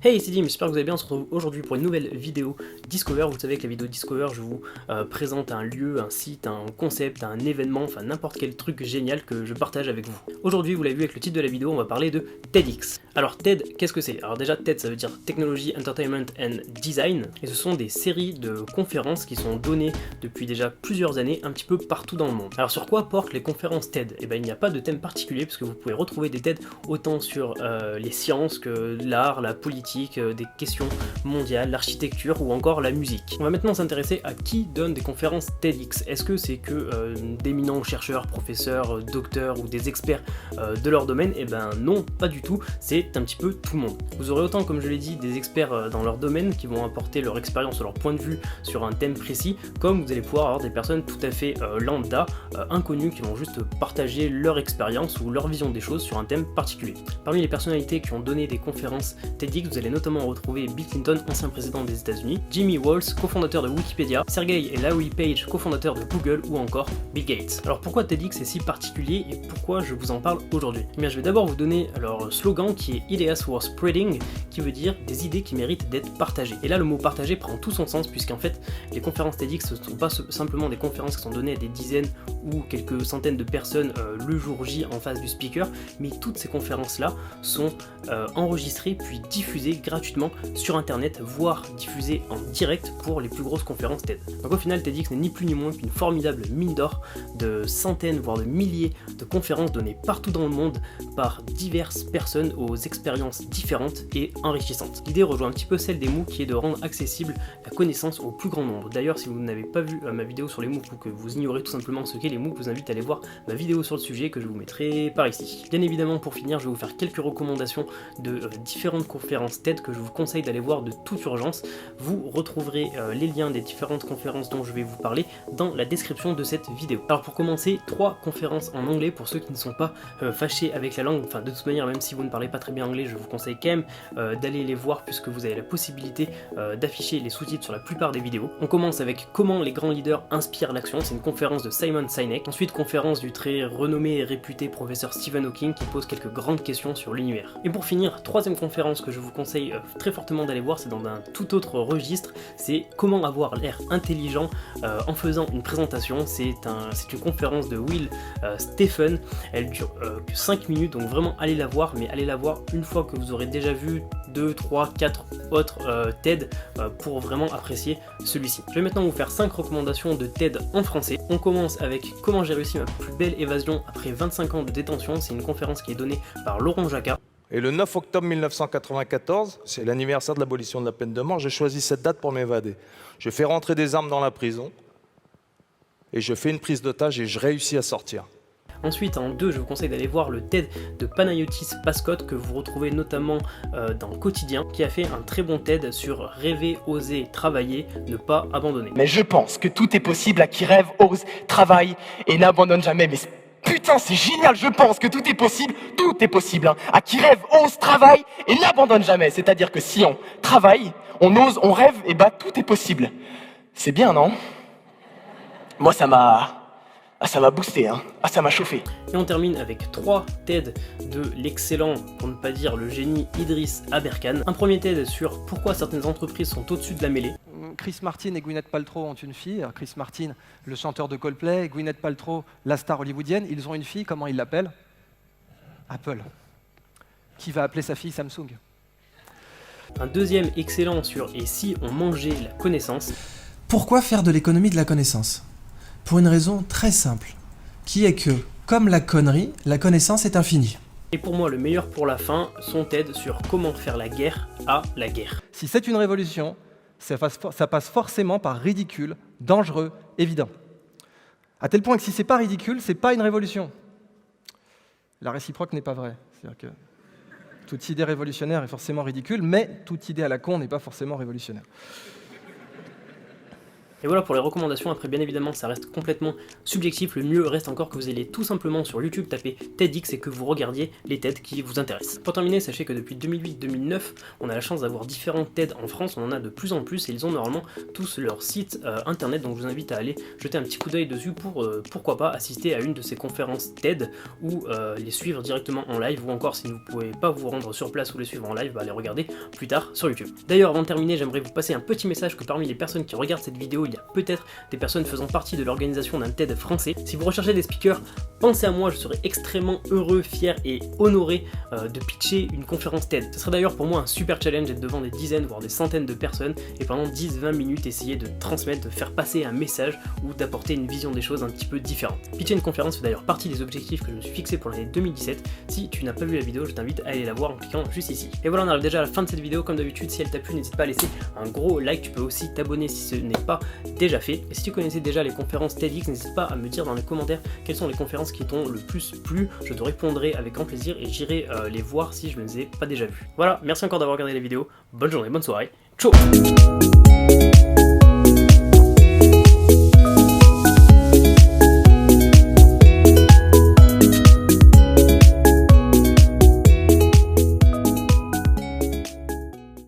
Hey, c'est Dim, j'espère que vous allez bien. On se retrouve aujourd'hui pour une nouvelle vidéo Discover. Vous savez que la vidéo Discover, je vous présente un lieu, un site, un concept, un événement, enfin n'importe quel truc génial que je partage avec vous. Aujourd'hui, vous l'avez vu avec le titre de la vidéo, on va parler de TEDx. Alors TED, qu'est-ce que c'est? Alors déjà, TED, ça veut dire Technology, Entertainment and Design, et ce sont des séries de conférences qui sont données depuis déjà plusieurs années un petit peu partout dans le monde. Alors sur quoi portent les conférences TED? Eh bien, il n'y a pas de thème particulier, puisque vous pouvez retrouver des TED autant sur les sciences que l'art, la politique, des questions mondiales, l'architecture ou encore la musique. On va maintenant s'intéresser à qui donne des conférences TEDx. Est-ce que c'est que d'éminents chercheurs, professeurs, docteurs ou des experts de leur domaine? Eh ben non, pas du tout, c'est un petit peu tout le monde. Vous aurez autant, comme je l'ai dit, des experts dans leur domaine qui vont apporter leur expérience, leur point de vue sur un thème précis, comme vous allez pouvoir avoir des personnes tout à fait lambda, inconnues, qui vont juste partager leur expérience ou leur vision des choses sur un thème particulier. Parmi les personnalités qui ont donné des conférences TEDx, vous allez notamment retrouver Bill Clinton, ancien président des États-Unis, Jimmy Wales, cofondateur de Wikipédia, Sergey et Larry Page, cofondateurs de Google, ou encore Bill Gates. Alors pourquoi TEDx est si particulier et pourquoi je vous en parle aujourd'hui? Eh bien, je vais d'abord vous donner leur slogan qui est Ideas worth spreading, qui veut dire des idées qui méritent d'être partagées. Et là, le mot partagé prend tout son sens, puisqu'en fait, les conférences TEDx ne sont pas simplement des conférences qui sont données à des dizaines ou quelques centaines de personnes le jour J en face du speaker, mais toutes ces conférences-là sont enregistrées puis diffusées gratuitement sur internet, voire diffusées en direct pour les plus grosses conférences TED. Donc au final, TEDx n'est ni plus ni moins qu'une formidable mine d'or de centaines, voire de milliers de conférences données partout dans le monde par diverses personnes aux expériences différentes et enrichissantes. L'idée rejoint un petit peu celle des MOOC, qui est de rendre accessible la connaissance au plus grand nombre. D'ailleurs, si vous n'avez pas vu ma vidéo sur les MOOC ou que vous ignorez tout simplement ce qu'est les MOOC, je vous invite à aller voir ma vidéo sur le sujet que je vous mettrai par ici. Bien évidemment, pour finir, je vais vous faire quelques recommandations de différentes conférences TED que je vous conseille d'aller voir de toute urgence. Vous retrouverez les liens des différentes conférences dont je vais vous parler dans la description de cette vidéo. Alors pour commencer, 3 conférences en anglais pour ceux qui ne sont pas fâchés avec la langue. Enfin, de toute manière, même si vous ne parlez pas très bien anglais, je vous conseille quand même d'aller les voir, puisque vous avez la possibilité d'afficher les sous-titres sur la plupart des vidéos. On commence avec Comment les grands leaders inspirent l'action. C'est une conférence de Simon Sinek. Ensuite, conférence du très renommé et réputé professeur Stephen Hawking, qui pose quelques grandes questions sur l'univers. Et pour finir, 3e conférence que je vous conseille très fortement d'aller voir, c'est dans un tout autre registre, c'est Comment avoir l'air intelligent en faisant une présentation. C'est une conférence de Will Stephen. Elle dure que 5 minutes, donc vraiment allez la voir, mais allez la voir une fois que vous aurez déjà vu 2, 3, 4 autres TED pour vraiment apprécier celui-ci. Je vais maintenant vous faire 5 recommandations de TED en français. On commence avec Comment j'ai réussi ma plus belle évasion après 25 ans de détention. C'est une conférence qui est donnée par Laurent Jacquat. Et le 9 octobre 1994, c'est l'anniversaire de l'abolition de la peine de mort, j'ai choisi cette date pour m'évader. Je fais rentrer des armes dans la prison, et je fais une prise d'otage et je réussis à sortir. Ensuite, en 2, je vous conseille d'aller voir le TED de Panayotis Pascot, que vous retrouvez notamment dans Quotidien, qui a fait un très bon TED sur rêver, oser, travailler, ne pas abandonner. Mais je pense que tout est possible à qui rêve, ose, travaille et n'abandonne jamais. Mais putain, c'est génial, je pense que tout est possible hein. À qui rêve, ose, travaille et n'abandonne jamais. C'est-à-dire que si on travaille, on ose, on rêve, et bah tout est possible. C'est bien, non? Moi, ça m'a boosté, hein. Ah, ça m'a chauffé. Et on termine avec 3 TED de l'excellent, pour ne pas dire le génie, Idriss Aberkan. Un premier TED sur pourquoi certaines entreprises sont au-dessus de la mêlée. Chris Martin et Gwyneth Paltrow ont une fille. Chris Martin, le chanteur de Coldplay, Gwyneth Paltrow, la star hollywoodienne. Ils ont une fille, comment ils l'appellent? Apple. Qui va appeler sa fille Samsung? Un deuxième excellent sur Et si on mangeait la connaissance. Pourquoi faire de l'économie de la connaissance? Pour une raison très simple, qui est que, comme la connerie, la connaissance est infinie. Et pour moi, le meilleur pour la fin, son TED sur comment faire la guerre à la guerre. Si c'est une révolution, ça passe forcément par ridicule, dangereux, évident. À tel point que si c'est pas ridicule, c'est pas une révolution. La réciproque n'est pas vraie. C'est-à-dire que toute idée révolutionnaire est forcément ridicule, mais toute idée à la con n'est pas forcément révolutionnaire. Et voilà pour les recommandations. Après, bien évidemment, ça reste complètement subjectif. Le mieux reste encore que vous ayez tout simplement sur YouTube taper TEDx et que vous regardiez les TED qui vous intéressent. Pour terminer, sachez que depuis 2008-2009, on a la chance d'avoir différents TED en France. On en a de plus en plus et ils ont normalement tous leur site internet. Donc je vous invite à aller jeter un petit coup d'œil dessus pour pourquoi pas assister à une de ces conférences TED ou les suivre directement en live, ou encore si vous ne pouvez pas vous rendre sur place ou les suivre en live, les regarder plus tard sur YouTube. D'ailleurs, avant de terminer, j'aimerais vous passer un petit message que parmi les personnes qui regardent cette vidéo, il y a peut-être des personnes faisant partie de l'organisation d'un TED français. Si vous recherchez des speakers, pensez à moi, je serais extrêmement heureux, fier et honoré de pitcher une conférence TED. Ce serait d'ailleurs pour moi un super challenge d'être devant des dizaines voire des centaines de personnes et pendant 10-20 minutes essayer de transmettre, de faire passer un message ou d'apporter une vision des choses un petit peu différente. Pitcher une conférence fait d'ailleurs partie des objectifs que je me suis fixé pour l'année 2017. Si tu n'as pas vu la vidéo, je t'invite à aller la voir en cliquant juste ici. Et voilà, on arrive déjà à la fin de cette vidéo. Comme d'habitude, si elle t'a plu, n'hésite pas à laisser un gros like. Tu peux aussi t'abonner si ce n'est pas déjà fait. Et si tu connaissais déjà les conférences TEDx, n'hésite pas à me dire dans les commentaires quelles sont les conférences qui t'ont le plus plu. Je te répondrai avec grand plaisir et j'irai les voir si je ne les ai pas déjà vues. Voilà, merci encore d'avoir regardé la vidéo. Bonne journée, bonne soirée. Ciao.